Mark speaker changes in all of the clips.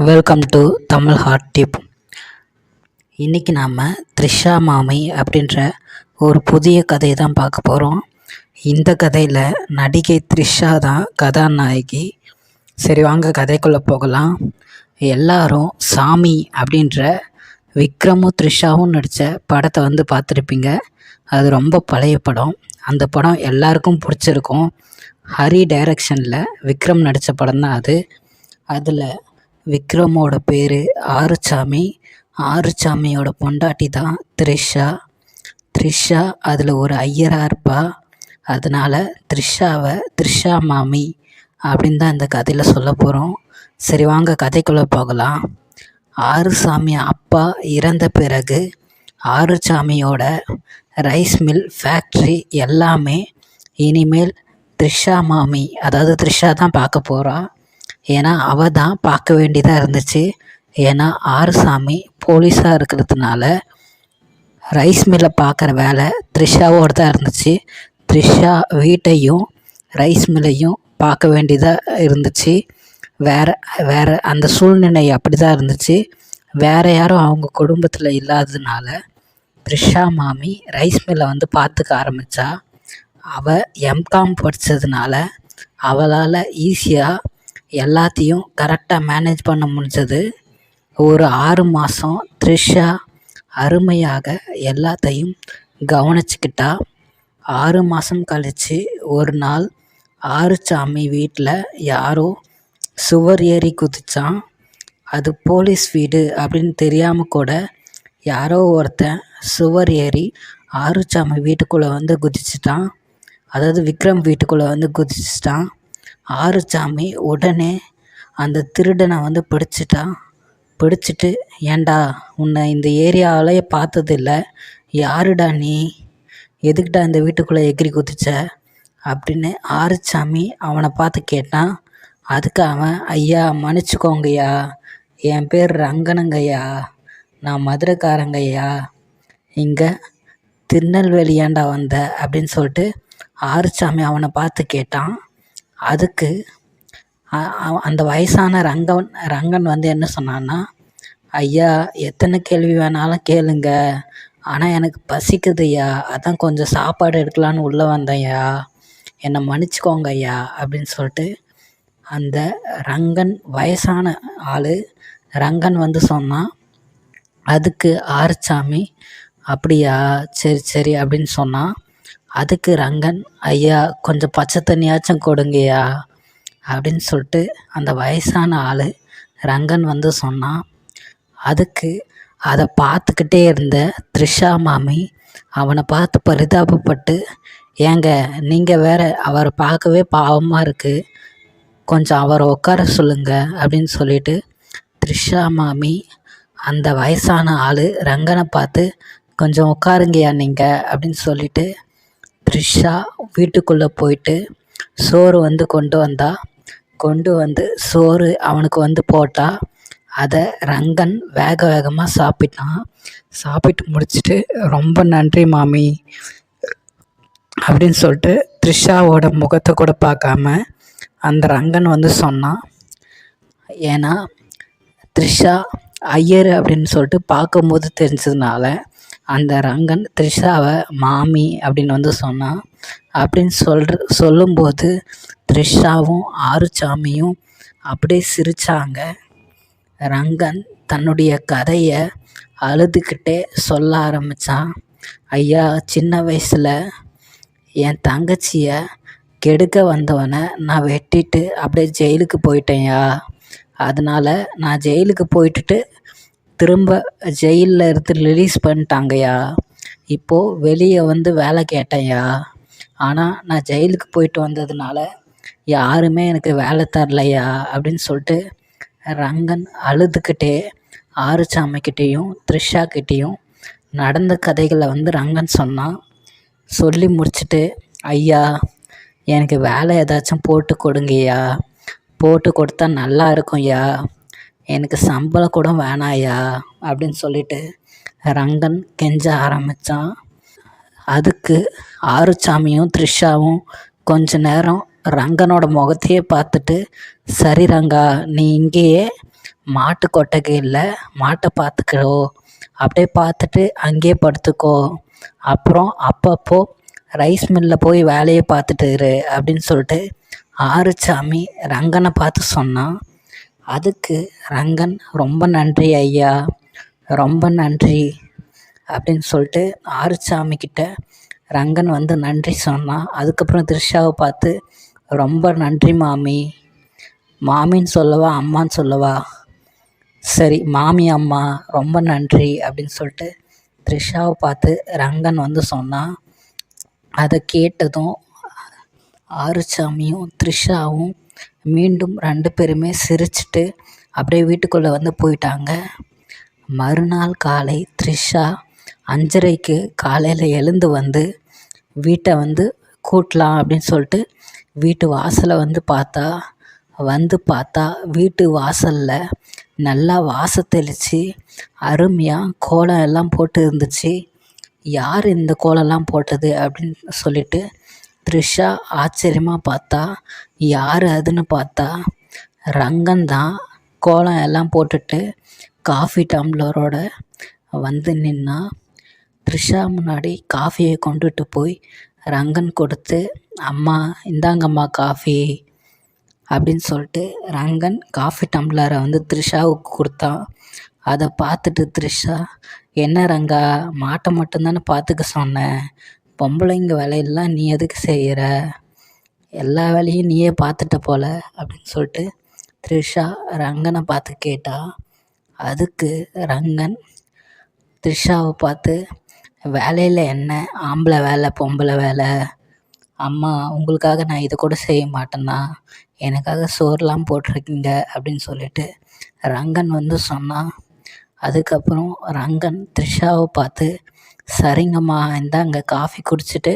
Speaker 1: Welcome to Tamil hot dip. இன்றைக்கி நாம் த்ரிஷா மாமி அப்படின்ற ஒரு புதிய கதையை தான் பார்க்க போகிறோம். இந்த கதையில் நடிகை த்ரிஷா தான் கதாநாயகி. சரி வாங்க கதைக்குள்ளே போகலாம். எல்லாரும் சாமி அப்படின்ற விக்ரமும் த்ரிஷாவும் நடித்த படத்தை பார்த்துருப்பீங்க. அது ரொம்ப பழைய படம். அந்த படம் எல்லாருக்கும் பிடிச்சிருக்கும். ஹரி டைரக்ஷனில் விக்ரம் நடித்த படம் தான் அது. அதில் விக்ரமோட பேர் ஆறுசாமி. ஆறுசாமியோட பொண்டாட்டி தான் த்ரிஷா அதில் ஒரு ஐயராக இருப்பா. அதனால் த்ரிஷாவை த்ரிஷா மாமி அப்படின்னு தான் இந்த கதையில் சொல்ல போகிறோம். சரி வாங்க கதைக்குள்ளே போகலாம். ஆறுசாமி அப்பா இறந்த பிறகு ஆறுசாமியோட ரைஸ் மில் ஃபேக்ட்ரி எல்லாமே இனிமேல் த்ரிஷா மாமி, அதாவது த்ரிஷா தான் பார்க்க போகிறா. ஏன்னா அவள் தான் பார்க்க வேண்டியதாக இருந்துச்சு. ஏன்னா ஆறுசாமி போலீஸாக இருக்கிறதுனால ரைஸ் மில்லை பார்க்குற வேலை த்ரிஷாவோடு தான் இருந்துச்சு. த்ரிஷா வீட்டையும் ரைஸ் மில்லையும் பார்க்க வேண்டியதாக இருந்துச்சு. வேறு அந்த சூழ்நிலை அப்படி தான் இருந்துச்சு. வேறு யாரும் அவங்க குடும்பத்தில் இல்லாததுனால த்ரிஷா மாமி ரைஸ் மில்லை பார்த்துக்க ஆரம்பித்தா. அவள் எம்காம் படித்ததுனால அவளால் ஈஸியாக எல்லாத்தையும் கரெக்டாக மேனேஜ் பண்ண முடிஞ்சது. ஒரு 6 மாதம் த்ரிஷா அருமையாக எல்லாத்தையும் கவனிச்சுக்கிட்டா. 6 மாதம் கழித்து ஒரு நாள் ஆறுசாமி வீட்டில் யாரோ சுவர் ஏறி குதித்தான். அது போலீஸ் வீடு அப்படின்னு தெரியாமல் கூட யாரோ ஒருத்தன் சுவர் ஏறி ஆறுசாமி வீட்டுக்குள்ளே குதிச்சிட்டான். அதாவது விக்ரம் வீட்டுக்குள்ளே குதிச்சிட்டான். ஆறுசாமி உடனே அந்த திருடனை பிடிச்சிட்டு, ஏண்டா உன்னை இந்த ஏரியாவிலேயே பார்த்ததில்ல, யாருடா நீ, எதுக்கிட்டா இந்த வீட்டுக்குள்ளே எகிரி குதிச்ச அப்படின்னு ஆறுசாமி அவனை பார்த்து கேட்டான். அதுக்கு அவன், ஐயா மன்னிச்சுக்கோங்கய்யா, என் பேர் ரங்கனுங்கய்யா, நான் மதுரைக்காரங்கய்யா, இங்கே திருநெல்வேலி ஏண்டா வந்த அப்படின்னு சொல்லிட்டு ஆறுசாமி அவனை பார்த்து கேட்டான். அதுக்கு அந்த வயசான ரங்கன் என்ன சொன்னான்னா, ஐயா எத்தனை கேள்வி வேணாலும் கேளுங்க, ஆனால் எனக்கு பசிக்குதுய்யா, அதான் கொஞ்சம் சாப்பாடு எடுக்கலான்னு உள்ளே வந்தேன்யா, என்னை மன்னிச்சுக்கோங்க ஐயா அப்படின்னு சொல்லிட்டு அந்த ரங்கன் வயசான ஆள் ரங்கன் சொன்னான். அதுக்கு ஆறுசாமி, அப்படியா, சரி சரி அப்படின்னு சொன்னான். அதுக்கு ரங்கன், ஐயா கொஞ்சம் பச்சை தண்ணியாச்சும் கொடுங்கய்யா அப்படின்னு சொல்லிட்டு அந்த வயசான ஆள் ரங்கன் சொன்னான். அதுக்கு அதை பார்த்துக்கிட்டே இருந்த த்ரிஷா மாமி அவனை பார்த்து பரிதாபப்பட்டு, ஏங்க நீங்கள் வேற, அவரை பார்க்கவே பாவமாக இருக்குது, கொஞ்சம் அவரை உட்கார சொல்லுங்க அப்படின்னு சொல்லிட்டு த்ரிஷா மாமி அந்த வயசான ஆள் ரங்கனை பார்த்து, கொஞ்சம் உட்காருங்கய்யா நீங்கள் அப்படின்னு சொல்லிட்டு த்ரிஷா வீட்டுக்குள்ளே போயிட்டு சோறு கொண்டு வந்து சோறு அவனுக்கு போட்டா. அதை ரங்கன் வேகமாக சாப்பிட்டான். சாப்பிட்டு முடிச்சுட்டு, ரொம்ப நன்றி மாமி அப்படின்னு சொல்லிட்டு த்ரிஷாவோட முகத்தை கூட பார்க்காம அந்த ரங்கன் சொன்னான். ஏன்னா த்ரிஷா ஐயர் அப்படின்னு சொல்லிட்டு பார்க்கும்போது தெரிஞ்சதுனால அந்த ரங்கன் த்ரிஷாவை மாமி அப்படின்னு சொன்னான். அப்படின்னு சொல்லும்போது த்ரிஷாவும் ஆறுசாமியும் அப்படியே சிரித்தாங்க. ரங்கன் தன்னுடைய கதையை அழுதுகிட்டே சொல்ல ஆரம்பித்தான். ஐயா சின்ன வயசில் என் தங்கச்சியை கெடுக்க வந்தவனை நான் வெட்டிட்டு அப்படியே ஜெயிலுக்கு போயிட்டேன்யா. அதனால் நான் ஜெயிலுக்கு போயிட்டுட்டு திரும்ப ஜெயிலில் இருந்து ரிலீஸ் பண்ணிட்டாங்கய்யா. இப்போது வெளியே வேலை கேட்டேன்யா. ஆனால் நான் ஜெயிலுக்கு போயிட்டு வந்ததுனால யாருமே எனக்கு வேலை தரலையா அப்படின்னு சொல்லிட்டு ரங்கன் அழுதுகிட்டே ஆறுசாமிக்கிட்டேயும் த்ரிஷாக்கிட்டேயும் நடந்த கதைகளை ரங்கன் சொன்னான். சொல்லி முடிச்சுட்டு, ஐயா எனக்கு வேலை ஏதாச்சும் போட்டு கொடுங்கய்யா, போட்டு கொடுத்தா நல்லா இருக்கும்யா, எனக்கு சம்பளம் கூட வேணாயா அப்படின்னு சொல்லிட்டு ரங்கன் கெஞ்ச ஆரம்பித்தான். அதுக்கு ஆறுசாமியும் த்ரிஷாவும் கொஞ்ச நேரம் ரங்கனோட முகத்தையே பார்த்துட்டு, சரி ரங்கா நீ இங்கேயே மாட்டு கொட்டகையில் மாட்டை பார்த்துக்கோ, அப்படியே பார்த்துட்டு அங்கேயே படுத்துக்கோ, அப்புறம் அப்பப்போ ரைஸ் மில்லில் போய் வேலையை பார்த்துட்டு இரு அப்படின்னு சொல்லிட்டு ஆறுசாமி ரங்கனை பார்த்து சொன்னான். அதுக்கு ரங்கன் ரொம்ப நன்றி ஐயா, ரொம்ப நன்றி அப்படின்னு சொல்லிட்டு ஆறுசாமிக்கிட்ட ரங்கன் வந்து நன்றி சொன்னான். அதுக்கப்புறம் த்ரிஷாவை பார்த்து ரொம்ப நன்றி மாமி, மாமின்னு சொல்லவா அம்மான்னு சொல்லவா, சரி மாமி அம்மா ரொம்ப நன்றி அப்படின்னு சொல்லிட்டு த்ரிஷாவை பார்த்து ரங்கன் வந்து சொன்னான். அதை கேட்டதும் ஆறுசாமியும் த்ரிஷாவும் மீண்டும் 2 பேருமே சிரிச்சிட்டு அப்படியே வீட்டுக்குள்ளே வந்து போயிட்டாங்க. மறுநாள் காலை த்ரிஷா 5:30க்கு காலையில் எழுந்து வந்து வீட்டை வந்து கூட்டலாம் அப்படின்னு சொல்லிட்டு வீட்டு வாசலை வந்து பார்த்தா வீட்டு வாசலில் நல்லா வாசத்தெளித்து அருமையாக கோலம் எல்லாம் போட்டு இருந்துச்சு. யார் இந்த கோலம்லாம் போட்டது அப்படின்னு சொல்லிட்டு த்ரிஷா ஆச்சரியமாக பார்த்தா, யார் அதுன்னு பார்த்தா ரங்கன் தான் கோலம் எல்லாம் போட்டுட்டு காஃபி டம்ளரோட வந்து நின்னா. த்ரிஷா முன்னாடி காஃபியை கொண்டுட்டு போய் ரங்கன் கொடுத்து, அம்மா இந்தாங்கம்மா காஃபி அப்படின்னு சொல்லிட்டு ரங்கன் காஃபி டம்ளரை வந்து த்ரிஷாவுக்கு கொடுத்தான். அதை பார்த்துட்டு த்ரிஷா, என்ன ரங்கா, மாட்டை மட்டும்தானே பார்த்துக்க சொன்னேன், பொம்பளைங்க வேலையெல்லாம் நீ எதுக்கு செய்கிற, எல்லா வேலையும் நீயே பார்த்துட்ட போல அப்படின்னு சொல்லிட்டு த்ரிஷா ரங்கனை பார்த்து கேட்டா. அதுக்கு ரங்கன் த்ரிஷாவை பார்த்து, வேலையில் என்ன ஆம்பளை வேலை பொம்பளை வேலை, அம்மா உங்களுக்காக நான் இதை கூட செய்ய மாட்டேன்னா, எனக்காக சோறுலாம் போட்டிருக்கீங்க அப்படின்னு சொல்லிட்டு ரங்கன் வந்து சொன்னான். அதுக்கப்புறம் ரங்கன் த்ரிஷாவை பார்த்து, சரிங்கம்மா இந்தாங்க காஃபி குடிச்சிட்டு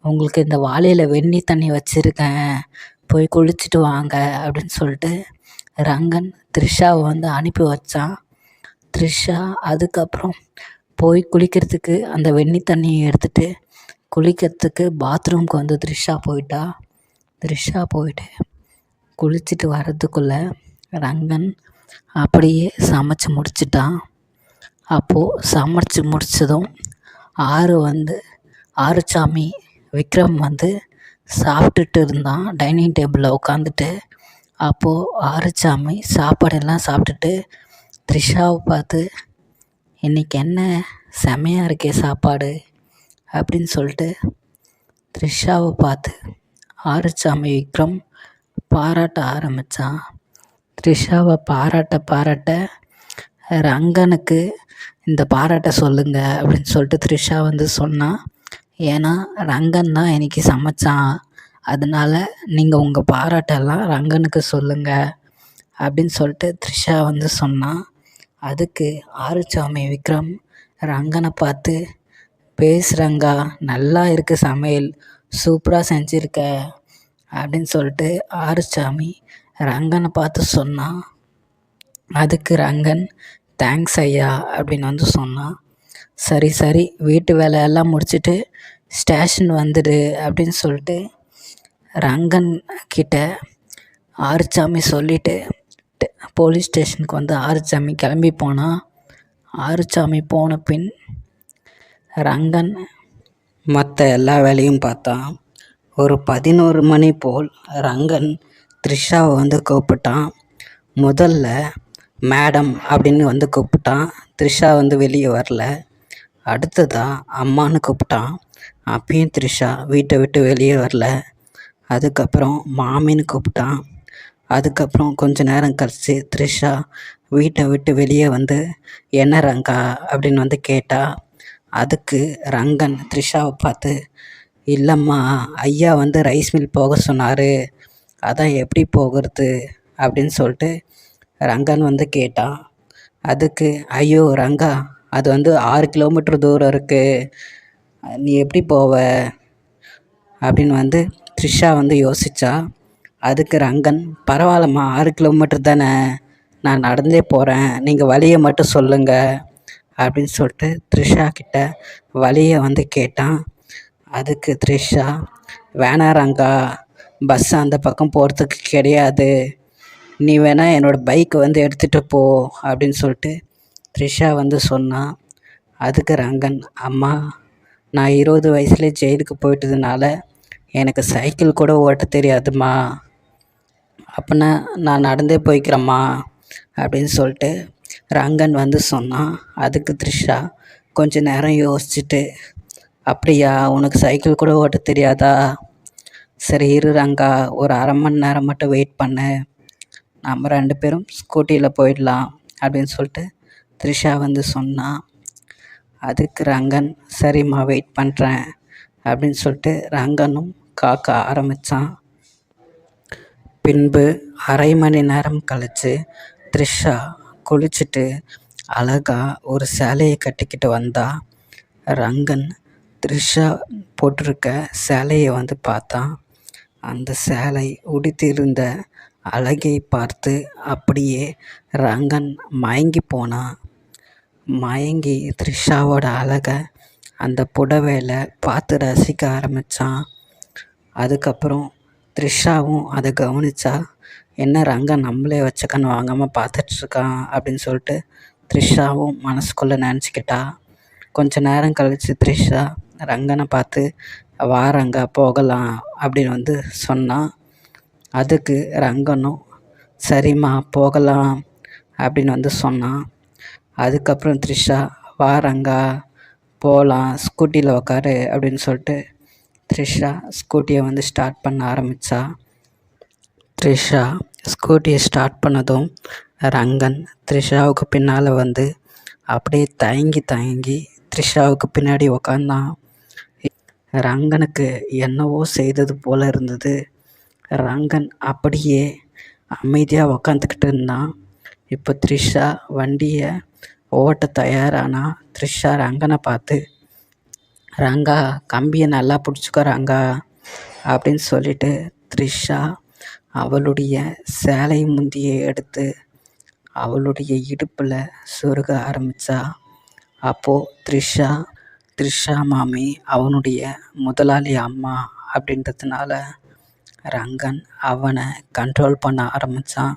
Speaker 1: உங்களுக்கு இந்த வாளியில் வெந்நி தண்ணி வச்சுருக்கேன், போய் குளிச்சுட்டு வாங்க அப்படின்னு சொல்லிட்டு ரங்கன் த்ரிஷாவை வந்து அனுப்பி வச்சான். த்ரிஷா அதுக்கப்புறம் போய் குளிக்கிறதுக்கு அந்த வெந்நி தண்ணியை எடுத்துகிட்டு குளிக்கிறதுக்கு பாத்ரூம்க்கு வந்து த்ரிஷா போயிட்டா. த்ரிஷா போயிட்டு குளிச்சுட்டு வர்றதுக்குள்ளே ரங்கன் அப்படியே சமைச்சு முடிச்சிட்டான். அப்போது சமைச்சு முடித்ததும் ஆறுசாமி விக்ரம் வந்து சாப்பிட்டுட்டு இருந்தான் டைனிங் டேபிளில் உட்காந்துட்டு. அப்போது ஆறுசாமி சாப்பாடெல்லாம் சாப்பிட்டுட்டு த்ரிஷாவை பார்த்து, இன்றைக்கி என்ன செமையாக இருக்கே சாப்பாடு அப்படின்னு சொல்லிட்டு த்ரிஷாவை பார்த்து ஆறுசாமி விக்ரம் பாராட்ட ஆரம்பித்தான். த்ரிஷாவை பாராட்ட ரங்கனுக்கு இந்த பாராட்ட சொல்லுங்க அப்படின்னு சொல்லிட்டு த்ரிஷா வந்து சொன்னான். ஏன்னா ரங்கன் தான் இன்றைக்கி சமைச்சான், அதனால் நீங்கள் உங்கள் பாராட்டெல்லாம் ரங்கனுக்கு சொல்லுங்கள் அப்படின்னு சொல்லிட்டு த்ரிஷா வந்து சொன்னான். அதுக்கு ஆறுசாமி விக்ரம் ரங்கனை பார்த்து, பேசுகிறங்கா, நல்லா இருக்குது சமையல், சூப்பராக செஞ்சுருக்க அப்படின்னு சொல்லிட்டு ஆறுசாமி ரங்கனை பார்த்து சொன்னான். அதுக்கு ரங்கன், தேங்க்ஸ் ஐயா அப்படின்னு வந்து சொன்னான். சரி வீட்டு வேலையெல்லாம் முடிச்சுட்டு ஸ்டேஷன் வந்துடு அப்படின்னு சொல்லிட்டு ரங்கன் கிட்ட ஆறுசாமி சொல்லிவிட்டு போலீஸ் ஸ்டேஷனுக்கு வந்து ஆறுசாமி கிளம்பி போனான். ஆறுசாமி போன பின் ரங்கன் மற்ற எல்லா வேலையும் பார்த்தான். ஒரு 11 மணி போல் ரங்கன் த்ரிஷாவை வந்து கூப்பிட்டான். முதல்ல மேடம் அப்படின்னு வந்து கூப்பிட்டான். த்ரிஷா வந்து வெளியே வரல. அடுத்ததாக அம்மானு கூப்பிட்டான். அப்பயும் த்ரிஷா வீட்டை விட்டு வெளியே வரல. அதுக்கப்புறம் மாமின்னு கூப்பிட்டான். அதுக்கப்புறம் கொஞ்ச நேரம் கழித்து த்ரிஷா வீட்டை விட்டு வெளியே வந்து, என்ன ரங்கா அப்படின்னு வந்து கேட்டா. அதுக்கு ரங்கன் த்ரிஷாவை பார்த்து, இல்லைம்மா, ஐயா வந்து ரைஸ் மில் போக சொன்னார், அதான் எப்படி போகிறது அப்படின்னு சொல்லிட்டு ரங்கன் வந்து கேட்டான். அதுக்கு, ஐயோ ரங்கா, அது வந்து 6 கிலோமீட்டர் தூரம் இருக்குது, நீ எப்படி போவ அப்படின்னு வந்து த்ரிஷா வந்து யோசித்தா. அதுக்கு ரங்கன், பரவாயில்லம்மா, 6 கிலோமீட்டர் தானே, நான் நடந்தே போகிறேன், நீங்கள் வழியை மட்டும் சொல்லுங்கள் அப்படின்னு சொல்லிட்டு த்ரிஷா கிட்ட வழியை வந்து கேட்டான். அதுக்கு த்ரிஷா, வேணாம் ரங்கா, பஸ் அந்த பக்கம் போகிறதுக்கு கிடையாது, நீ வேணால் என்னோடய பைக்கை வந்து எடுத்துகிட்டு போ அப்படின்னு சொல்லிட்டு த்ரிஷா வந்து சொன்னான். அதுக்கு ரங்கன், அம்மா நான் 20 வயசுலேயே ஜெயிலுக்கு போயிட்டதுனால எனக்கு சைக்கிள் கூட ஓட்ட தெரியாதும்மா, அப்படின்னா நான் நடந்தே போய்க்கிறேம்மா அப்படின்னு சொல்லிட்டு ரங்கன் வந்து சொன்னான். அதுக்கு த்ரிஷா கொஞ்ச நேரம் யோசிச்சுட்டு, அப்படியா உனக்கு சைக்கிள் கூட ஓட்ட தெரியாதா, சரி இரு ரங்கா, ஒரு அரை மணி நேரம் மட்டும் வெயிட் பண்ணு, நம்ம 2 பேரும் ஸ்கூட்டியில் போயிடலாம் அப்படின்னு சொல்லிட்டு த்ரிஷா வந்து சொன்னான். அதுக்கு ரங்கன், சரிம்மா வெயிட் பண்ணுறேன் அப்படின்னு சொல்லிட்டு ரங்கனும் காக்க ஆரம்பித்தான். பின்பு அரை மணி நேரம் கழித்து த்ரிஷா குளிச்சுட்டு அழகாக ஒரு சேலையை கட்டிக்கிட்டு வந்தா. ரங்கன் த்ரிஷா போட்டிருக்க சேலையை வந்து பார்த்தான். அந்த சேலை உடுத்தியிருந்த அழகை பார்த்து அப்படியே ரங்கன் மயங்கி போனான். மயங்கி த்ரிஷாவோட அழகை அந்த புடவையில் பார்த்து ரசிக்க ஆரம்பித்தான். அதுக்கப்புறம் த்ரிஷாவும் அதை கவனித்தா. என்ன ரங்கன் நம்மளே வச்ச கண்ணு வாங்காமல் பார்த்துட்ருக்கான் அப்படின்னு சொல்லிட்டு த்ரிஷாவும் மனசுக்குள்ளே நினச்சிக்கிட்டா. கொஞ்ச நேரம் கழித்து த்ரிஷா ரங்கனை பார்த்து, வா ரங்கா போகலாம் அப்படின்னு வந்து சொன்னான். அதுக்கு ரங்கனும் சரிம்மா போகலாம் அப்படின்னு வந்து சொன்னான். அதுக்கப்புறம் த்ரிஷா, வா ரங்கா போகலாம், ஸ்கூட்டியில் உக்காரு அப்படின்னு சொல்லிட்டு த்ரிஷா ஸ்கூட்டியை வந்து ஸ்டார்ட் பண்ண ஆரம்பித்தா. த்ரிஷா ஸ்கூட்டியை ஸ்டார்ட் பண்ணதும் ரங்கன் த்ரிஷாவுக்கு பின்னால் வந்து அப்படியே தயங்கி த்ரிஷாவுக்கு பின்னாடி உக்காந்தான். ரங்கனுக்கு என்னவோ செய்தது போல் இருந்தது. ரங்கன் அப்படியே அமைதியாக உக்காந்துக்கிட்டு இருந்தான். இப்போ த்ரிஷா வண்டியை ஓட்ட தயாரானா. த்ரிஷா ரங்கனை பார்த்து, ரங்கா கம்பியை நல்லா பிடிச்சிக்கோ ரங்கா அப்படின்னு சொல்லிட்டு த்ரிஷா அவளுடைய சேலை முந்தியை எடுத்து அவளுடைய இடுப்பில் சொருக ஆரம்பித்தா. அப்போது த்ரிஷா மாமி அவனுடைய முதலாளி அம்மா அப்படின்றதுனால ரங்கன் அவனை கண்ட்ரோல் பண்ண ஆரம்பித்தான்.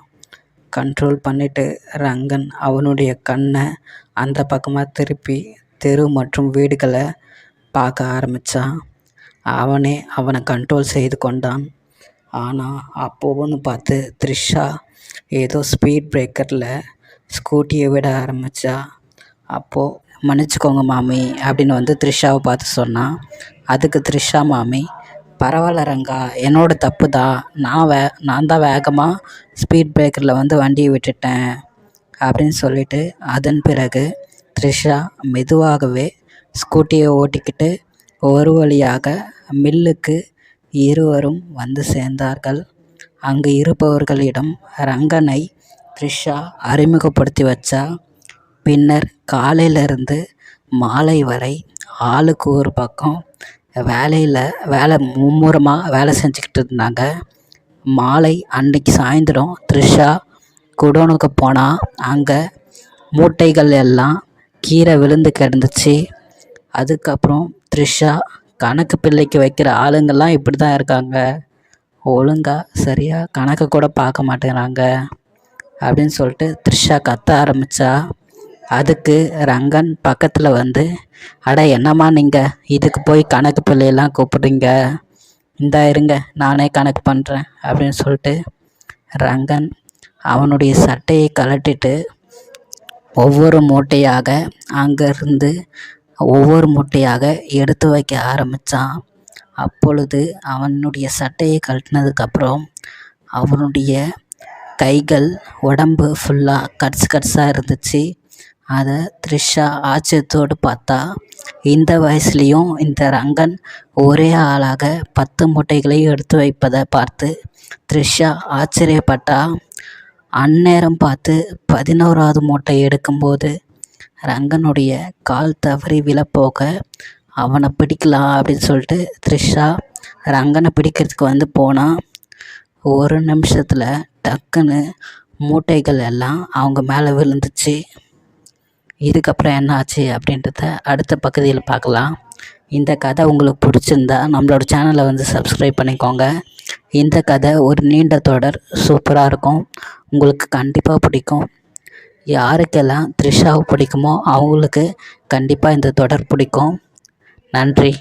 Speaker 1: கண்ட்ரோல் பண்ணிவிட்டு ரங்கன் அவனுடைய கண்ணை அந்த பக்கமாக திருப்பி தெரு மற்றும் வீடுகளை பார்க்க ஆரம்பித்தான். அவனை கண்ட்ரோல் செய்து கொண்டான். ஆனால் அப்போன்னு பார்த்து த்ரிஷா ஏதோ ஸ்பீட் பிரேக்கரில் ஸ்கூட்டியை விட ஆரம்பித்தா. அப்போது மன்னிச்சிக்கோங்க மாமி அப்படின்னு வந்து த்ரிஷாவை பார்த்து சொன்னான். அதுக்கு த்ரிஷா மாமி, பரவாயில்ல ரங்கா, என்னோட தப்பு தான், நான் தான் வேகமாக ஸ்பீட் பிரேக்கரில் வந்து வண்டியை விட்டுட்டேன் அப்படின்னு சொல்லிட்டு அதன் பிறகு த்ரிஷா மெதுவாகவே ஸ்கூட்டியை ஓட்டிக்கிட்டு ஒரு வழியாக மில்லுக்கு இருவரும் வந்து சேர்ந்தார்கள். அங்கு இருப்பவர்களிடம் ரங்கனை த்ரிஷா அறிமுகப்படுத்தி வச்சா. பின்னர் காலையிலிருந்து மாலை வரை ஆளுக்கு ஒரு பக்கம் வேலை மும்முரமாக வேலை செஞ்சுக்கிட்டு இருந்தாங்க. மாலை அன்னைக்கு சாயந்தரம் த்ரிஷா குடோனுக்கு போனால் அங்கே மூட்டைகள் எல்லாம் கீரை விழுந்து கிடந்துச்சு. அதுக்கப்புறம் த்ரிஷா, கணக்கு பிள்ளைக்கு வைக்கிற ஆளுங்கள்லாம் இப்படி தான் இருக்காங்க, ஒழுங்காக சரியாக கணக்கு கூட பார்க்க மாட்டேங்கிறாங்க அப்படின்னு சொல்லிட்டு த்ரிஷா கத்த ஆரம்பித்தா. அதுக்கு ரங்கன் பக்கத்தில் வந்து, அட என்னம்மா நீங்கள் இதுக்கு போய் கணக்கு பிள்ளையெல்லாம் கூப்பிடுறீங்க, இந்தா இருங்க நானே கணக்கு பண்ணுறேன் அப்படின்னு சொல்லிட்டு ரங்கன் அவனுடைய சட்டையை கழட்டிட்டு ஒவ்வொரு மூட்டையாக எடுத்து வைக்க ஆரம்பித்தான். அப்பொழுது அவனுடைய சட்டையை கழட்டினதுக்கப்புறம் அவனுடைய கைகள் உடம்பு ஃபுல்லாக கட்ஸாக இருந்துச்சு. அதை த்ரிஷா ஆச்சரியத்தோடு பார்த்தா. இந்த வயசுலேயும் இந்த ரங்கன் ஒரே ஆளாக 10 மூட்டைகளையும் எடுத்து வைப்பதை பார்த்து த்ரிஷா ஆச்சரியப்பட்டா. அந்நேரம் பார்த்து 11வது மூட்டை எடுக்கும்போது ரங்கனுடைய கால் தவறி விழப்போக அவனை பிடிக்கலாம் அப்படின்னு சொல்லிட்டு த்ரிஷா ரங்கனை பிடிக்கிறதுக்கு வந்து போனான். ஒரு நிமிஷத்தில் டக்குன்னு மூட்டைகள் எல்லாம் அவங்க மேலே விழுந்துச்சு. இதுக்கப்புறம் என்ன ஆச்சு அப்படின்றத அடுத்த பகுதியில் பார்க்கலாம். இந்த கதை உங்களுக்கு பிடிச்சிருந்தா நம்மளோட சேனலை வந்து சப்ஸ்கிரைப் பண்ணிக்கோங்க. இந்த கதை ஒரு நீண்ட தொடர், சூப்பராக இருக்கும். உங்களுக்கு கண்டிப்பாக பிடிக்கும். யாருக்கெல்லாம் த்ரிஷாவை பிடிக்குமோ அவங்களுக்கு கண்டிப்பாக இந்த தொடர் பிடிக்கும். நன்றி.